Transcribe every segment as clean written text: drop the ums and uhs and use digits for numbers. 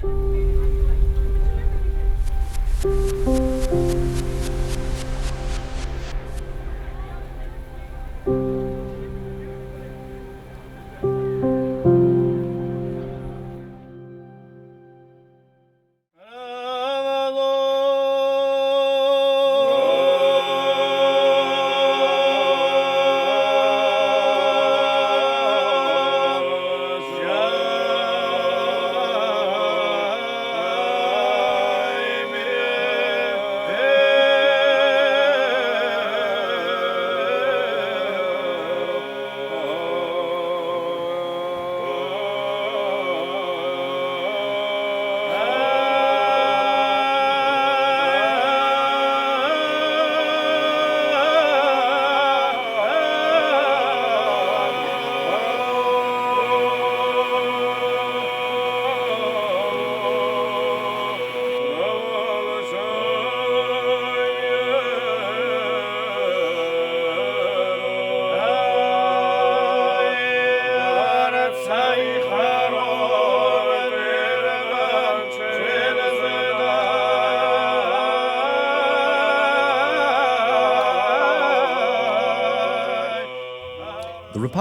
The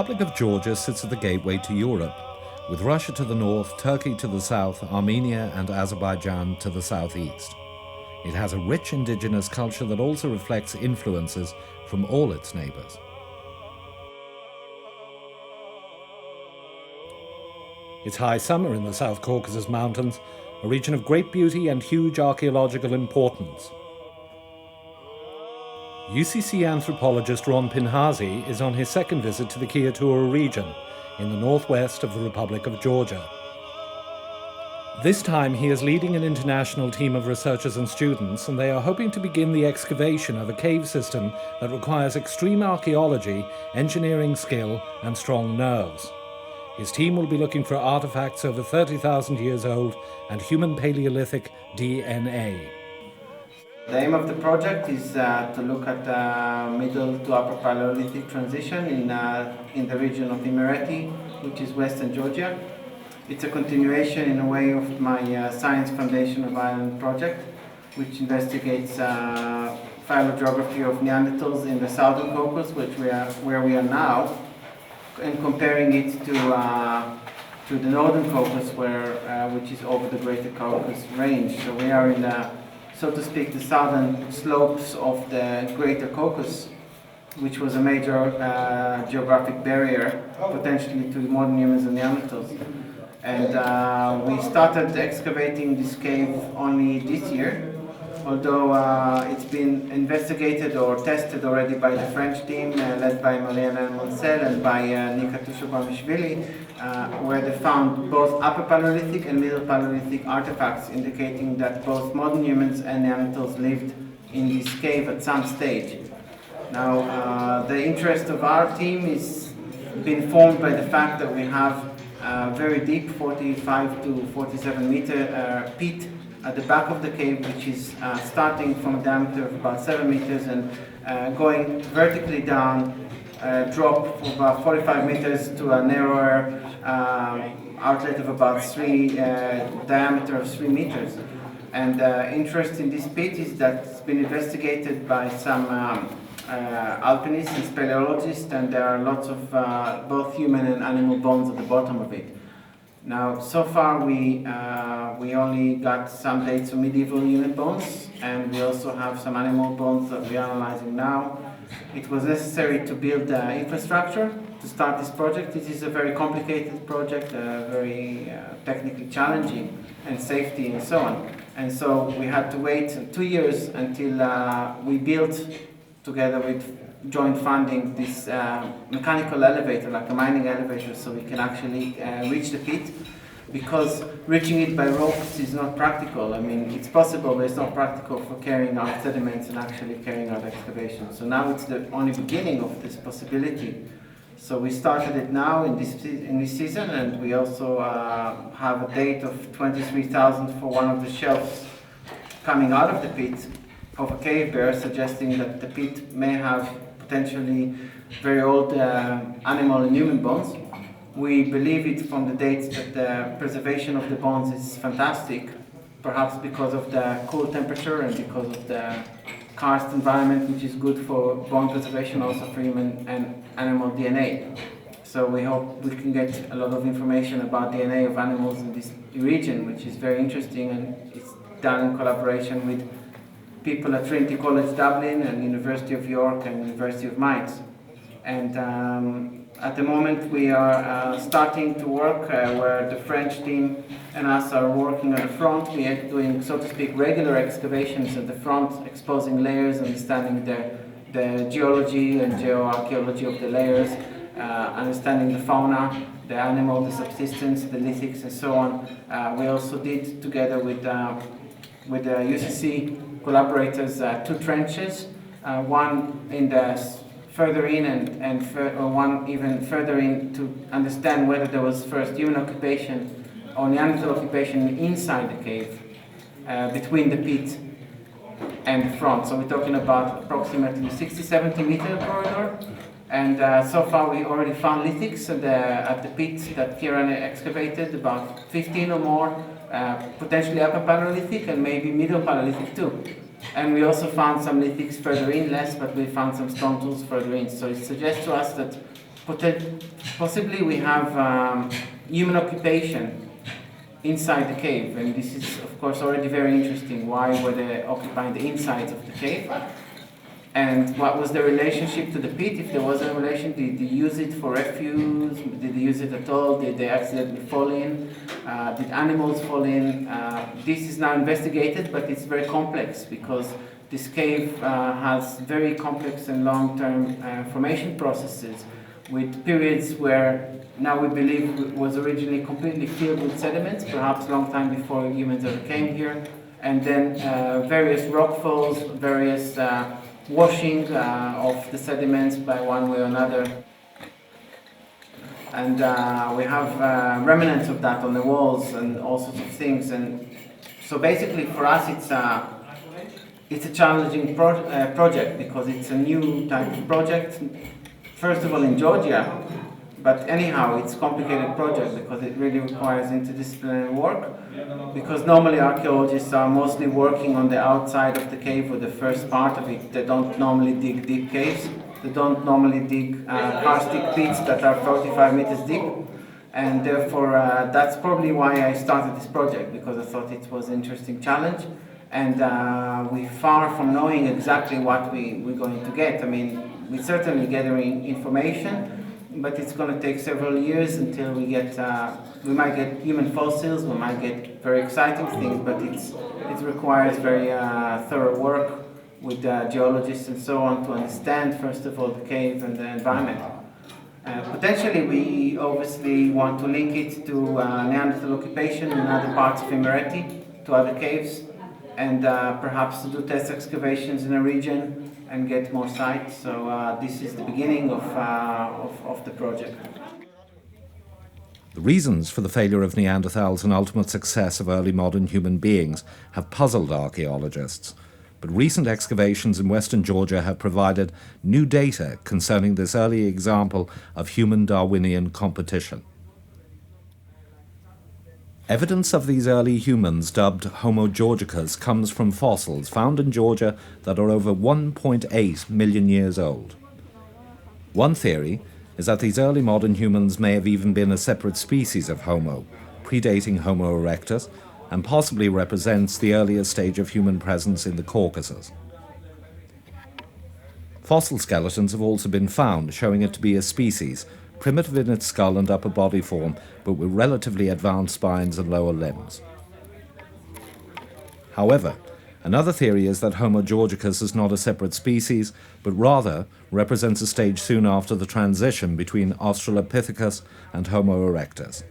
Republic of Georgia sits at the gateway to Europe, with Russia to the north, Turkey to the south, Armenia and Azerbaijan to the southeast. It has a rich indigenous culture that also reflects influences from all its neighbors. It's high summer in the South Caucasus Mountains, a region of great beauty and huge archaeological importance. UCC anthropologist Ron Pinhazi is on his second visit to the Kiatura region in the northwest of the Republic of Georgia. This time he is leading an international team of researchers and students, and they are hoping to begin the excavation of a cave system that requires extreme archaeology, engineering skill and strong nerves. His team will be looking for artifacts over 30,000 years old and human Paleolithic DNA. The aim of the project is to look at the Middle to Upper Paleolithic transition in the region of Imereti, which is western Georgia. It's a continuation in a way of my Science Foundation of Ireland project, which investigates phylogeography of Neanderthals in the southern Caucasus, where we are now, and comparing it to the northern Caucasus, which is over the Greater Caucasus range. So we are in so to speak, the southern slopes of the Greater Caucasus, which was a major geographic barrier potentially to modern humans and Neanderthals. And we started excavating this cave only this year, although it's been investigated or tested already by the French team led by Mariana Moncel and by Nika Tushabamishvili, where they found both Upper Paleolithic and Middle Paleolithic artifacts indicating that both modern humans and Neanderthals lived in this cave at some stage. Now, the interest of our team is been formed by the fact that we have a very deep 45 to 47 meter pit at the back of the cave, which is starting from a diameter of about 7 meters and going vertically down, drop for about 45 meters to a narrower outlet of about diameter of 3 meters. And interest in this pit is that it's been investigated by some alpinists and speleologists, and there are lots of both human and animal bones at the bottom of it. Now, so far we only got some dates of medieval human bones, and we also have some animal bones that we are analyzing now. It was necessary to build infrastructure to start this project. It is a very complicated project, very technically challenging, and safety and so on. And so we had to wait 2 years until we built, together with joint funding, this mechanical elevator, like a mining elevator, so we can actually reach the pit, because reaching it by ropes is not practical. I mean, it's possible, but it's not practical for carrying out sediments and actually carrying out excavation. So now it's the only beginning of this possibility. So we started it now in this season, and we also have a date of 23,000 for one of the shelves coming out of the pit of a cave bear, suggesting that the pit may have potentially very old animal and human bones. We believe it from the dates that the preservation of the bones is fantastic, perhaps because of the cool temperature and because of the karst environment, which is good for bone preservation, also for human and animal DNA. So we hope we can get a lot of information about DNA of animals in this region, which is very interesting, and it's done in collaboration with people at Trinity College Dublin and University of York and University of Mainz. And at the moment we are starting to work where the French team and us are working at the front. We are doing, so to speak, regular excavations at the front, exposing layers, understanding the geology and geoarchaeology of the layers, understanding the fauna, the animal, the subsistence, the lithics, and so on. We also did, together with the UCC collaborators, 2 trenches, one in the further in and one even further in to understand whether there was first human occupation or Neanderthal occupation inside the cave, between the pit and the front. So we're talking about approximately 60-70 meter corridor. And so far we already found lithics at the pit that Kieran excavated, about 15 or more, potentially Upper Paleolithic and maybe Middle Paleolithic too. And we also found some lithics further in, less, but we found some stone tools further in. So it suggests to us that possibly we have human occupation inside the cave. And this is, of course, already very interesting. Why were they occupying the insides of the cave? And what was the relationship to the pit? If there was a relation, did they use it for refuse? Did they use it at all? Did they accidentally fall in? Did animals fall in? This is now investigated, but it's very complex because this cave has very complex and long-term formation processes with periods where now we believe was originally completely filled with sediments, perhaps a long time before humans ever came here, and then various rockfalls, various washing of the sediments by one way or another. And we have remnants of that on the walls and all sorts of things. And so basically for us it's a challenging project because it's a new type of project. First of all in Georgia, but anyhow it's a complicated project because it really requires interdisciplinary work. Because normally archaeologists are mostly working on the outside of the cave or the first part of it. They don't normally dig deep caves. They don't normally dig karstic pits that are 45 meters deep. And therefore that's probably why I started this project, because I thought it was an interesting challenge. And we're far from knowing exactly what we're going to get. I mean, we're certainly gathering information, but it's going to take several years until we might get human fossils, we might get very exciting things, but it requires very thorough work with geologists and so on to understand, first of all, the cave and the environment. Potentially, we obviously want to link it to Neanderthal occupation in other parts of Imereti, to other caves, and perhaps to do test excavations in a region and get more sites. So this is the beginning of the project. The reasons for the failure of Neanderthals and ultimate success of early modern human beings have puzzled archaeologists, but recent excavations in western Georgia have provided new data concerning this early example of human Darwinian competition. Evidence of these early humans, dubbed Homo georgicus, comes from fossils found in Georgia that are over 1.8 million years old. One theory is that these early modern humans may have even been a separate species of Homo, predating Homo erectus, and possibly represents the earliest stage of human presence in the Caucasus. Fossil skeletons have also been found, showing it to be a species, primitive in its skull and upper body form, but with relatively advanced spines and lower limbs. However, another theory is that Homo georgicus is not a separate species, but rather represents a stage soon after the transition between Australopithecus and Homo erectus.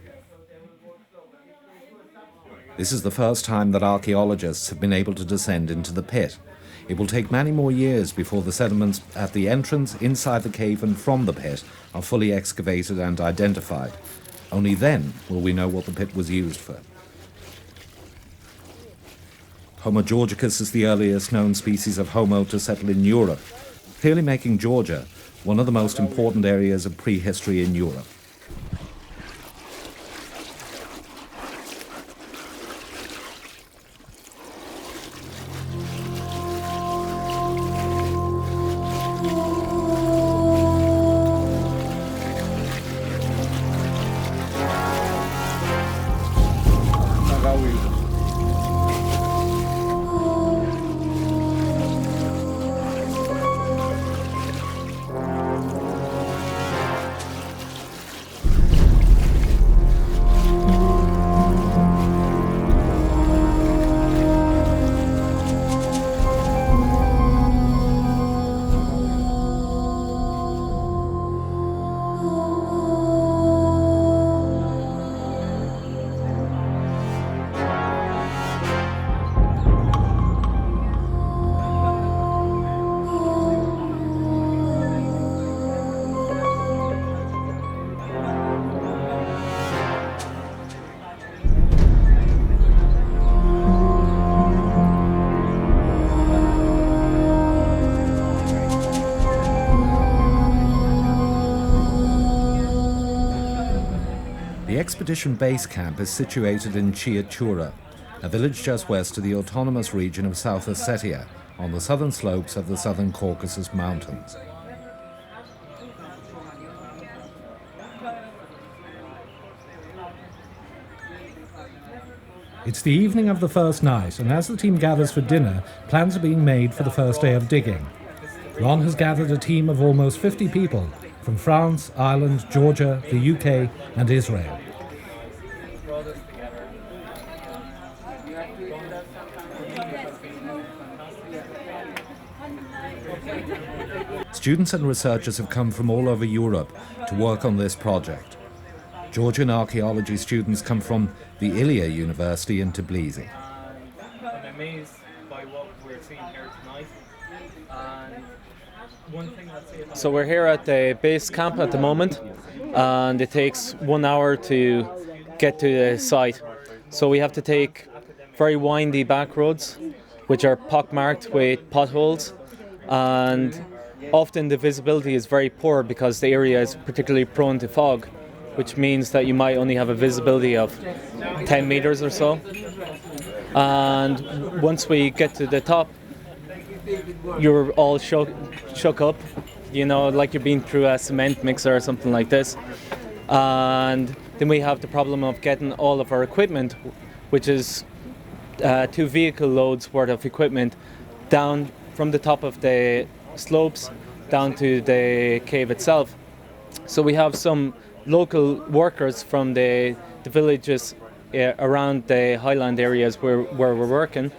This is the first time that archaeologists have been able to descend into the pit. It will take many more years before the sediments at the entrance, inside the cave and from the pit are fully excavated and identified. Only then will we know what the pit was used for. Homo georgicus is the earliest known species of Homo to settle in Europe, clearly making Georgia one of the most important areas of prehistory in Europe. The expedition base camp is situated in Chiatura, a village just west of the autonomous region of South Ossetia, on the southern slopes of the southern Caucasus Mountains. It's the evening of the first night, and as the team gathers for dinner, plans are being made for the first day of digging. Ron has gathered a team of almost 50 people from France, Ireland, Georgia, the UK, and Israel. Students and researchers have come from all over Europe to work on this project. Georgian archaeology students come from the Ilia University in Tbilisi. I'm amazed by what we're seeing here tonight. And one thing so we're here at the base camp at the moment, and it takes 1 hour to get to the site. So we have to take very windy back roads, which are pockmarked with potholes, and often the visibility is very poor because the area is particularly prone to fog, which means that you might only have a visibility of 10 meters or so. And once we get to the top, you're all shook up, you know, like you're being through a cement mixer or something like this. And then we have the problem of getting all of our equipment, which is 2 vehicle loads worth of equipment, down from the top of the slopes down to the cave itself. So we have some local workers from the villages around the highland areas where we're working,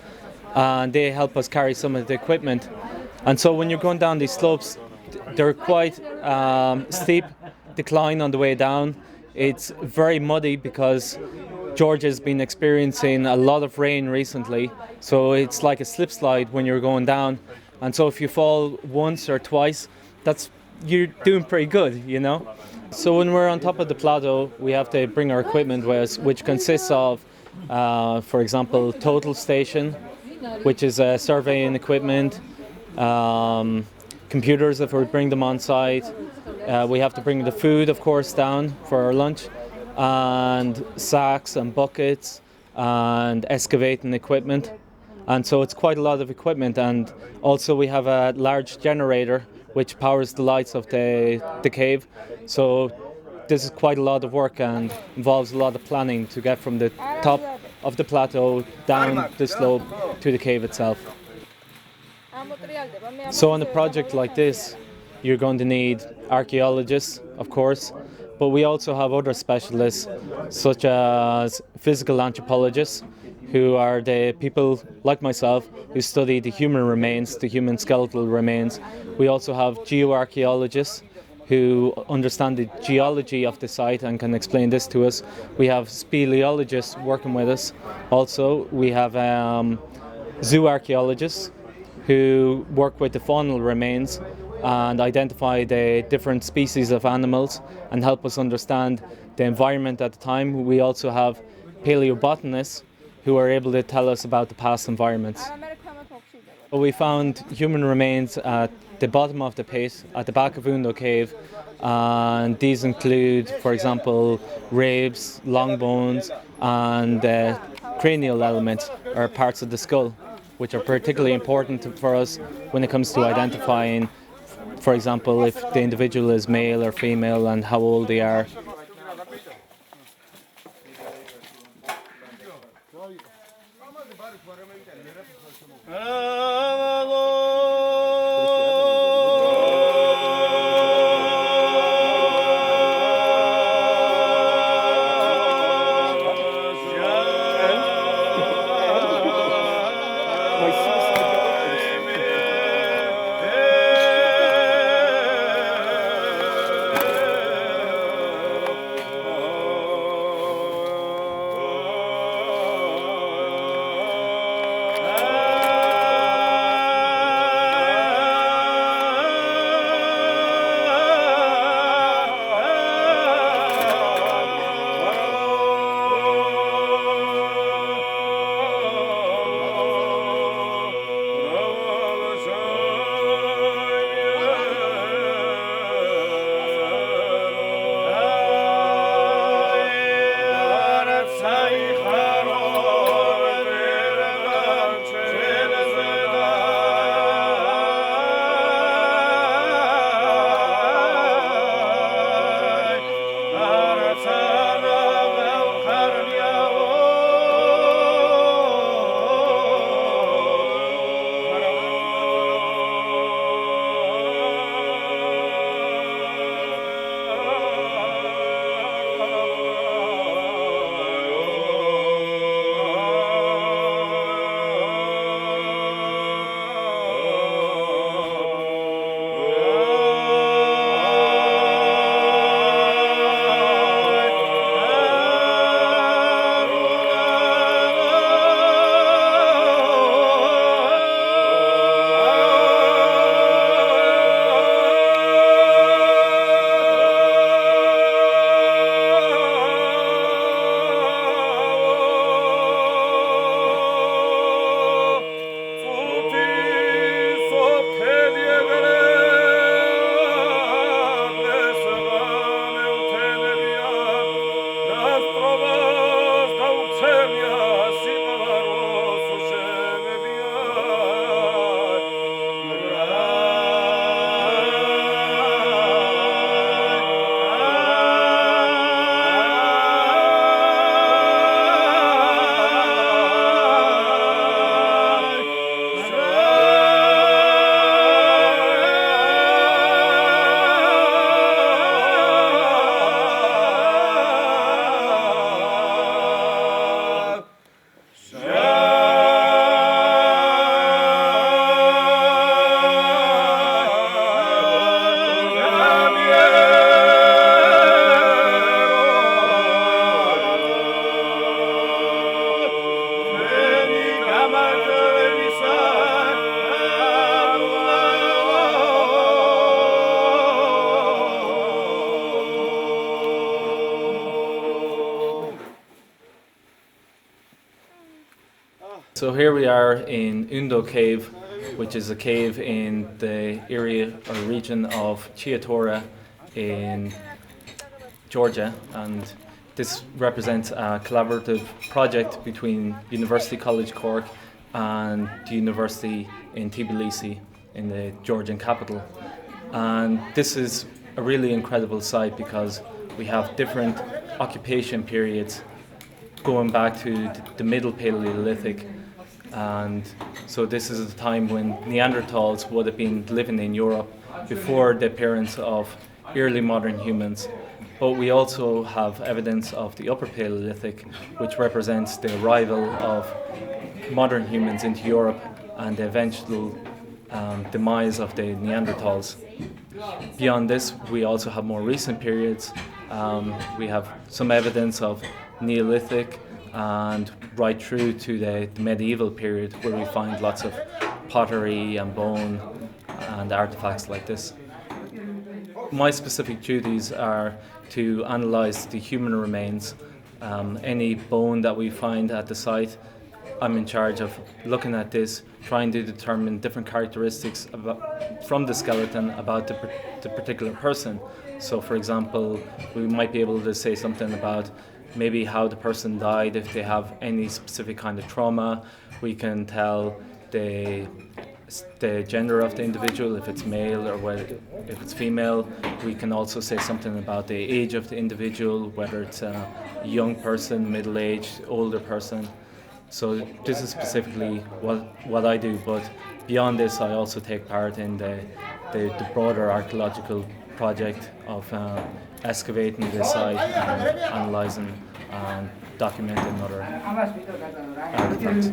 and they help us carry some of the equipment. And so when you're going down these slopes, they're quite steep decline on the way down. It's very muddy because Georgia's been experiencing a lot of rain recently, so it's like a slip slide when you're going down. And so if you fall once or twice, you're doing pretty good, you know. So when we're on top of the plateau, we have to bring our equipment with us, which consists of, for example, total station, which is surveying equipment, computers if we bring them on site. We have to bring the food, of course, down for our lunch, and sacks and buckets and excavating equipment. And so it's quite a lot of equipment, and also we have a large generator which powers the lights of the cave. So this is quite a lot of work and involves a lot of planning to get from the top of the plateau down the slope to the cave itself. So on a project like this, you're going to need archaeologists, of course, but we also have other specialists such as physical anthropologists, who are the people like myself who study the human remains, the human skeletal remains. We also have geoarchaeologists who understand the geology of the site and can explain this to us. We have speleologists working with us. Also, we have zooarchaeologists who work with the faunal remains and identify the different species of animals and help us understand the environment at the time. We also have paleobotanists who are able to tell us about the past environments. We found human remains at the bottom of the pit at the back of Undo Cave, and these include, for example, ribs, long bones, and cranial elements, or parts of the skull, which are particularly important for us when it comes to identifying, for example, if the individual is male or female and how old they are. So here we are in Undo Cave, which is a cave in the area or region of Chiatora in Georgia, and this represents a collaborative project between University College Cork and the University in Tbilisi in the Georgian capital. And this is a really incredible site because we have different occupation periods going back to the Middle Paleolithic, and so this is a time when Neanderthals would have been living in Europe before the appearance of early modern humans. But we also have evidence of the Upper Paleolithic, which represents the arrival of modern humans into Europe and the eventual demise of the Neanderthals. Beyond this, we also have more recent periods. We have some evidence of Neolithic and right through to the medieval period, where we find lots of pottery and bone and artifacts like this. My specific duties are to analyse the human remains. Any bone that we find at the site, I'm in charge of looking at this, trying to determine different characteristics from the skeleton about the particular person. So, for example, we might be able to say something about maybe how the person died, if they have any specific kind of trauma. We can tell the gender of the individual, if it's male or if it's female. We can also say something about the age of the individual, whether it's a young person, middle-aged, older person. So this is specifically what I do, but beyond this I also take part in the broader archaeological project of excavating the site and analysing and documenting other artifacts.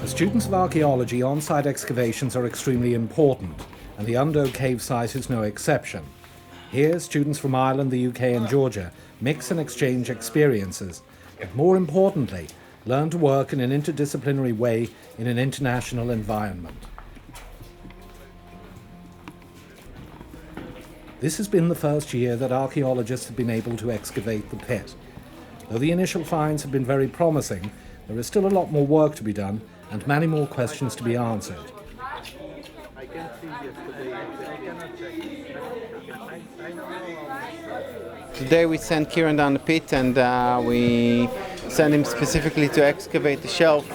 Students of archaeology, on-site excavations are extremely important, and the Undo cave site is no exception. Here, students from Ireland, the UK and Georgia mix and exchange experiences, but more importantly, learn to work in an interdisciplinary way in an international environment. This has been the first year that archaeologists have been able to excavate the pit. Though the initial finds have been very promising, there is still a lot more work to be done and many more questions to be answered. Today we sent Kieran down the pit, and we sent him specifically to excavate the shelf,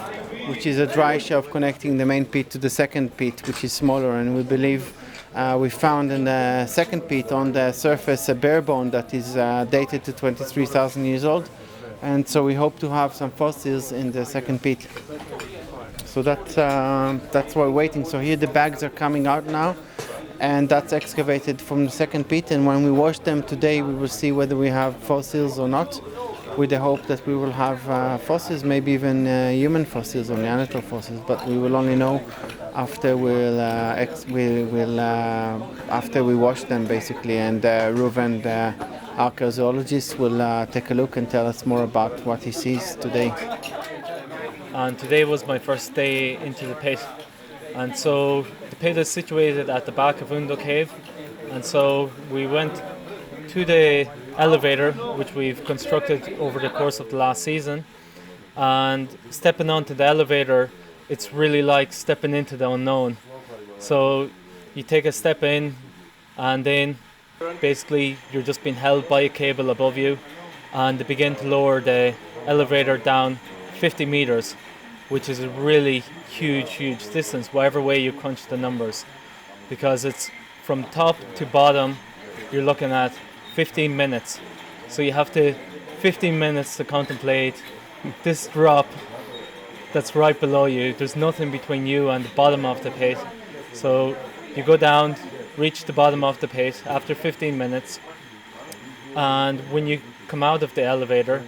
which is a dry shelf connecting the main pit to the second pit, which is smaller. And we believe we found in the second pit on the surface a bare bone that is dated to 23,000 years old. And so we hope to have some fossils in the second pit. So that's why we're waiting. So here the bags are coming out now, and that's excavated from the second pit. And when we wash them today, we will see whether we have fossils or not, with the hope that we will have fossils, maybe even human fossils or Neanderthal fossils. But we will only know after after we wash them, basically. And Reuven, the archaeologist, will take a look and tell us more about what he sees today. And today was my first day into the pit. And so the pit is situated at the back of Undo Cave. And so we went to the elevator, which we've constructed over the course of the last season. And stepping onto the elevator, it's really like stepping into the unknown. So you take a step in, and then basically you're just being held by a cable above you, and they begin to lower the elevator down 50 meters, which is a really huge distance, whatever way you crunch the numbers, because it's from top to bottom, you're looking at 15 minutes. So you have 15 minutes to contemplate this drop that's right below you. There's nothing between you and the bottom of the pit. So you go down, reach the bottom of the pit after 15 minutes, and when you come out of the elevator,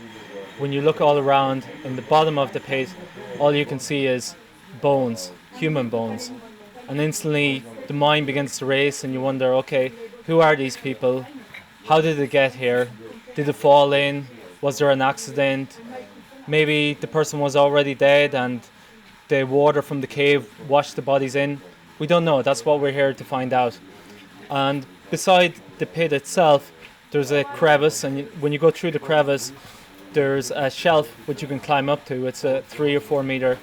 when you look all around in the bottom of the pit, all you can see is bones, human bones. And instantly the mind begins to race, and you wonder, okay, who are these people? How did they get here? Did they fall in? Was there an accident? Maybe the person was already dead and the water from the cave washed the bodies in. We don't know. That's what we're here to find out. And beside the pit itself, there's a crevice, and when you go through the crevice, there's a shelf which you can climb up to. It's a 3 or 4 meter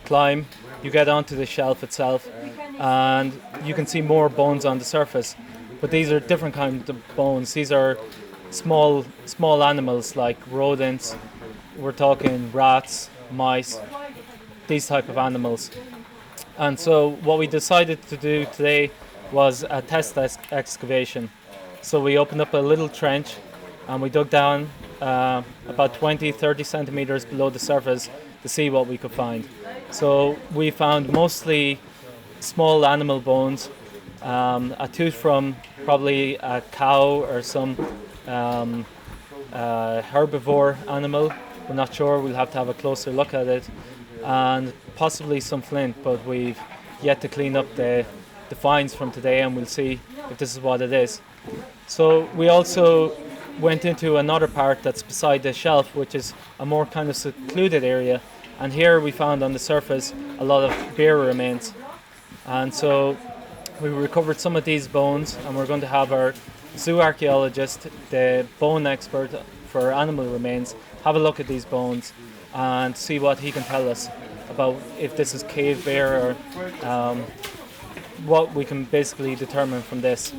climb. You get onto the shelf itself and you can see more bones on the surface. But these are different kinds of bones. These are small animals like rodents. We're talking rats, mice, these type of animals. And so what we decided to do today was a test excavation. So we opened up a little trench and we dug down about 20-30 centimeters below the surface to see what we could find. So we found mostly small animal bones, a tooth from probably a cow or some herbivore animal. We're not sure, we'll have to have a closer look at it, and possibly some flint, but we've yet to clean up the finds from today, and we'll see if this is what it is. So we also went into another part that's beside the shelf, which is a more kind of secluded area, and here we found on the surface a lot of bear remains. And so we recovered some of these bones, and we're going to have our zoo archaeologist, the bone expert for animal remains, have a look at these bones and see what he can tell us about if this is cave bear or what we can basically determine from this.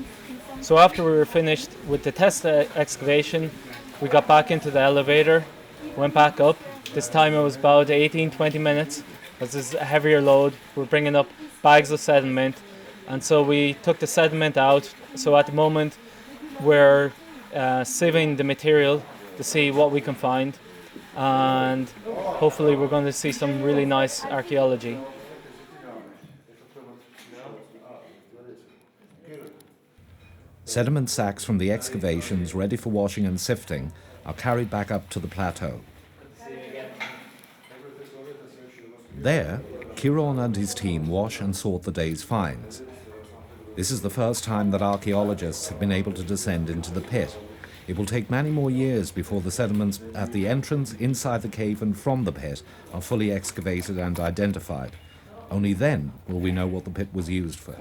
So after we were finished with the test excavation, we got back into the elevator, went back up. This time it was about 18-20 minutes, because this is a heavier load. We're bringing up bags of sediment, and so we took the sediment out. So at the moment we're sieving the material to see what we can find, and hopefully we're going to see some really nice archaeology. Sediment sacks from the excavations ready for washing and sifting are carried back up to the plateau. There, Kieran and his team wash and sort the day's finds. This is the first time that archaeologists have been able to descend into the pit. It will take many more years before the sediments at the entrance, inside the cave and from the pit are fully excavated and identified. Only then will we know what the pit was used for.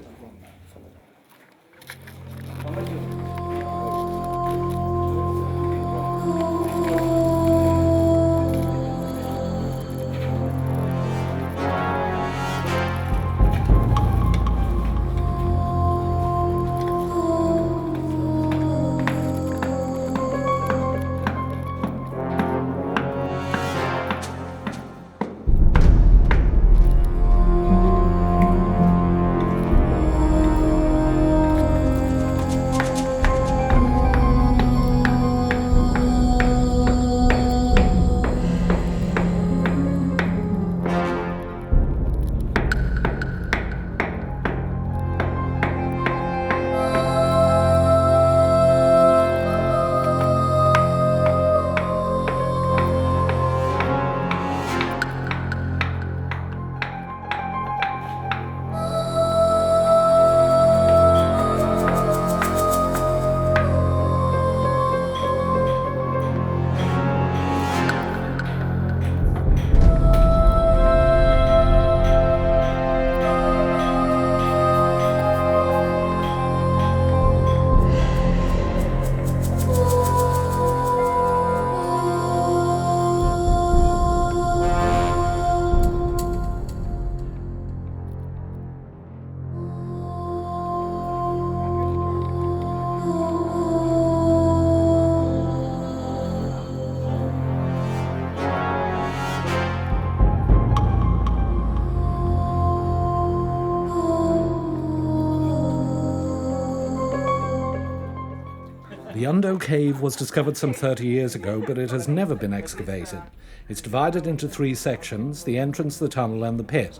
The Undo Cave was discovered some 30 years ago, but it has never been excavated. It's divided into 3 sections: the entrance, the tunnel and the pit.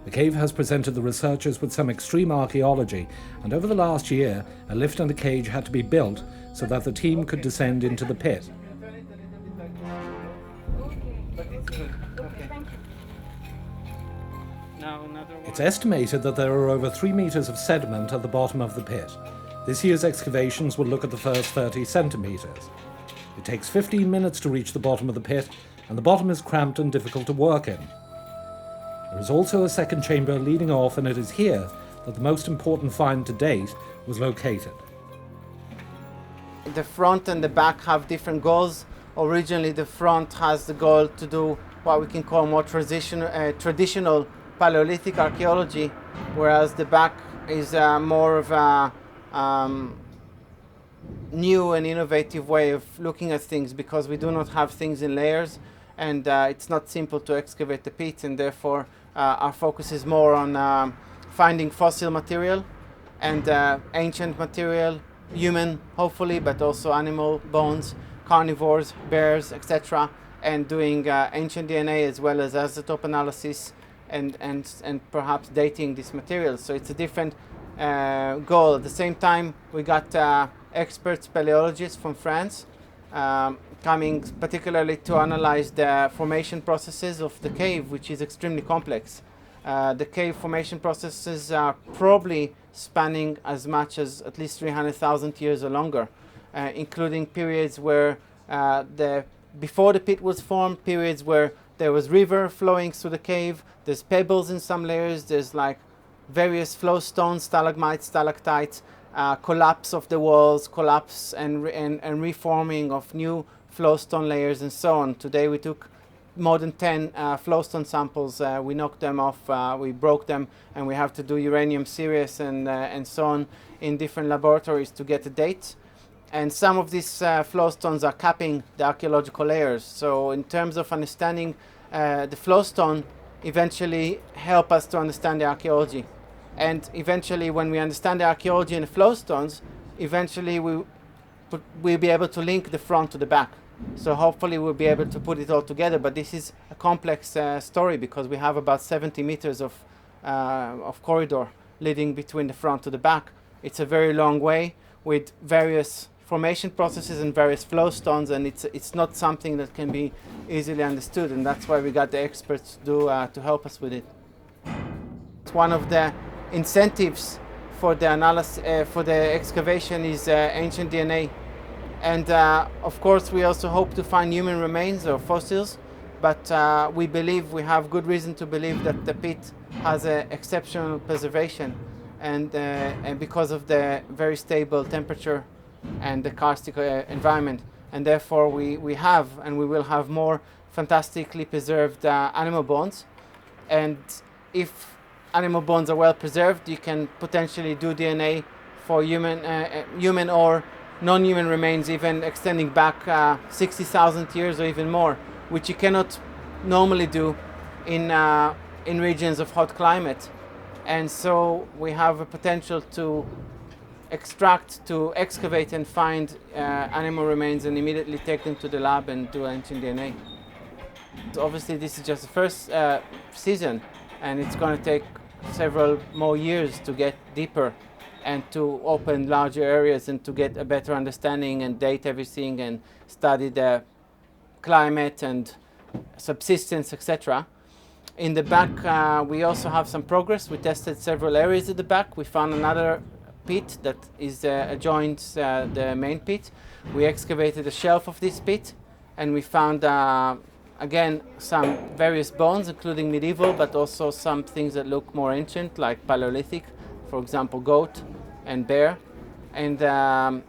The cave has presented the researchers with some extreme archaeology, and over the last year, a lift and a cage had to be built so that the team could descend into the pit. It's estimated that there are over 3 meters of sediment at the bottom of the pit. This year's excavations will look at the first 30 centimeters. It takes 15 minutes to reach the bottom of the pit, and the bottom is cramped and difficult to work in. There is also a second chamber leading off, and it is here that the most important find to date was located. The front and the back have different goals. originally the front has the goal to do what we can call more traditional Paleolithic archaeology, whereas the back is more of a new and innovative way of looking at things, because we do not have things in layers, and it's not simple to excavate the pit, and therefore our focus is more on finding fossil material and ancient material, human hopefully, but also animal bones, carnivores, bears, etc., and doing ancient DNA as well as isotope analysis and perhaps dating this material. So it's a different goal. At the same time, we got experts, paleologists from France, coming particularly to analyze the formation processes of the cave, which is extremely complex. The cave formation processes are probably spanning as much as at least 300,000 years or longer, including periods where before the pit was formed, periods where there was river flowing through the cave, there's pebbles in some layers, there's like various flow stones, stalagmites, stalactites, collapse of the walls, collapse and reforming of new flowstone layers and so on. Today we took more than 10 flowstone samples. We knocked them off, we broke them, and we have to do uranium series and so on in different laboratories to get a date. And some of these flowstones are capping the archaeological layers. So in terms of understanding the flowstone, eventually help us to understand the archaeology. And eventually, when we understand the archaeology and the flowstones, eventually we'll be able to link the front to the back. So hopefully we'll be able to put it all together. But this is a complex story, because we have about 70 meters of corridor leading between the front to the back. It's a very long way with various formation processes and various flowstones, and it's not something that can be easily understood, and that's why we got the experts to help us with it. It's one of the incentives for the analysis for the excavation is ancient DNA, and of course we also hope to find human remains or fossils, but we have good reason to believe that the pit has exceptional preservation, and because of the very stable temperature and the karstic environment, and therefore we have and we will have more fantastically preserved animal bones. And if animal bones are well preserved, you can potentially do DNA for human or non-human remains, even extending back 60,000 years or even more, which you cannot normally do in regions of hot climate. And so we have a potential to excavate and find animal remains and immediately take them to the lab and do ancient DNA. So obviously this is just the first season, and it's going to take several more years to get deeper and to open larger areas and to get a better understanding and date everything and study the climate and subsistence, etc. In the back we also have some progress. We tested several areas at the back. We found another pit that is adjoins the main pit. We excavated the shelf of this pit, and we found again some various bones, including medieval, but also some things that look more ancient, like Paleolithic, for example goat and bear. And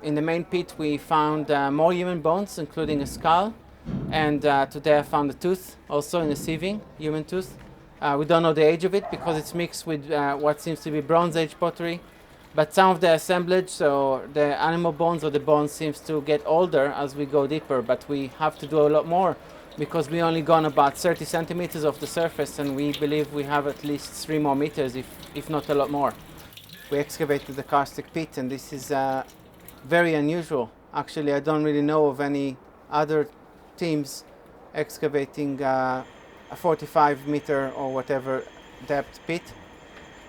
in the main pit we found more human bones, including a skull, and today I found a tooth also in a sieving, human tooth. We don't know the age of it because it's mixed with what seems to be Bronze Age pottery. But some of the assemblage, so the animal bones or the bones, seems to get older as we go deeper, but we have to do a lot more because we only gone about 30 centimeters off the surface, and we believe we have at least 3 more meters, if not a lot more. We excavated the karstic pit, and this is very unusual. Actually, I don't really know of any other teams excavating a 45 meter or whatever depth pit,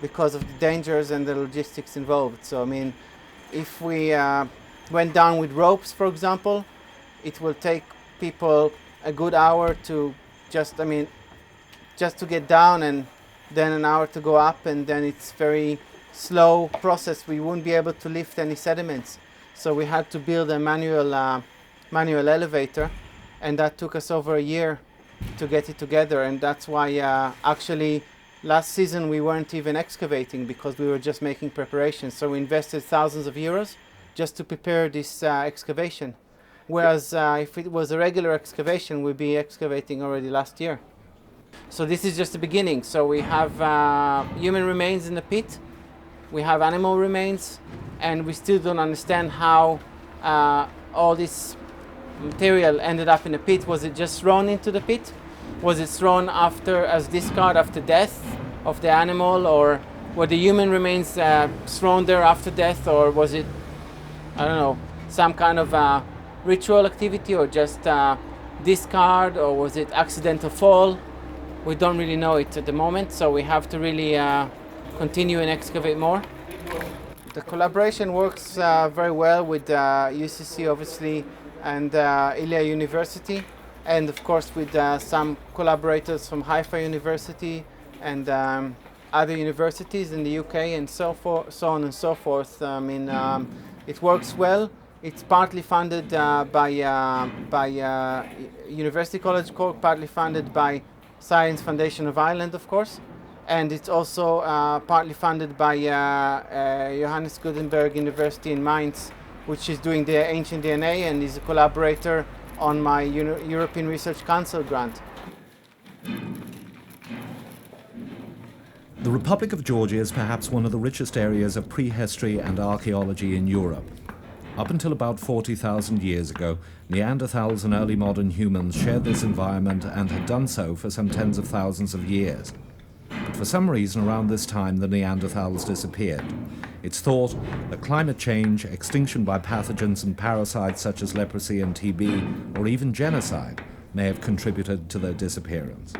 because of the dangers and the logistics involved. So I mean, if we went down with ropes, for example, it will take people a good hour to just to get down, and then an hour to go up, and then it's very slow process. We wouldn't be able to lift any sediments, so we had to build a manual elevator, and that took us over a year to get it together. And that's why actually last season we weren't even excavating, because we were just making preparations. So we invested thousands of euros just to prepare this excavation. whereas if it was a regular excavation, we'd be excavating already last year. So this is just the beginning. So we have human remains in the pit, we have animal remains, and we still don't understand how all this material ended up in the pit. Was it just thrown into the pit? Was it thrown after as discard after death of the animal, or were the human remains thrown there after death, or was it, I don't know, some kind of ritual activity, or just discard, or was it accidental fall? We don't really know it at the moment, so we have to really continue and excavate more. The collaboration works very well with UCC, obviously, and Ilia University, and of course with some collaborators from Haifa University and other universities in the UK, and so on and so forth. I mean, it works well. It's partly funded by University College Cork, partly funded by Science Foundation of Ireland, of course, and it's also partly funded by Johannes Gutenberg University in Mainz, which is doing the ancient DNA and is a collaborator on my European Research Council grant. The Republic of Georgia is perhaps one of the richest areas of prehistory and archaeology in Europe. Up until about 40,000 years ago, Neanderthals and early modern humans shared this environment and had done so for some tens of thousands of years. But for some reason around this time the Neanderthals disappeared. It's thought that climate change, extinction by pathogens and parasites such as leprosy and TB, or even genocide, may have contributed to their disappearance.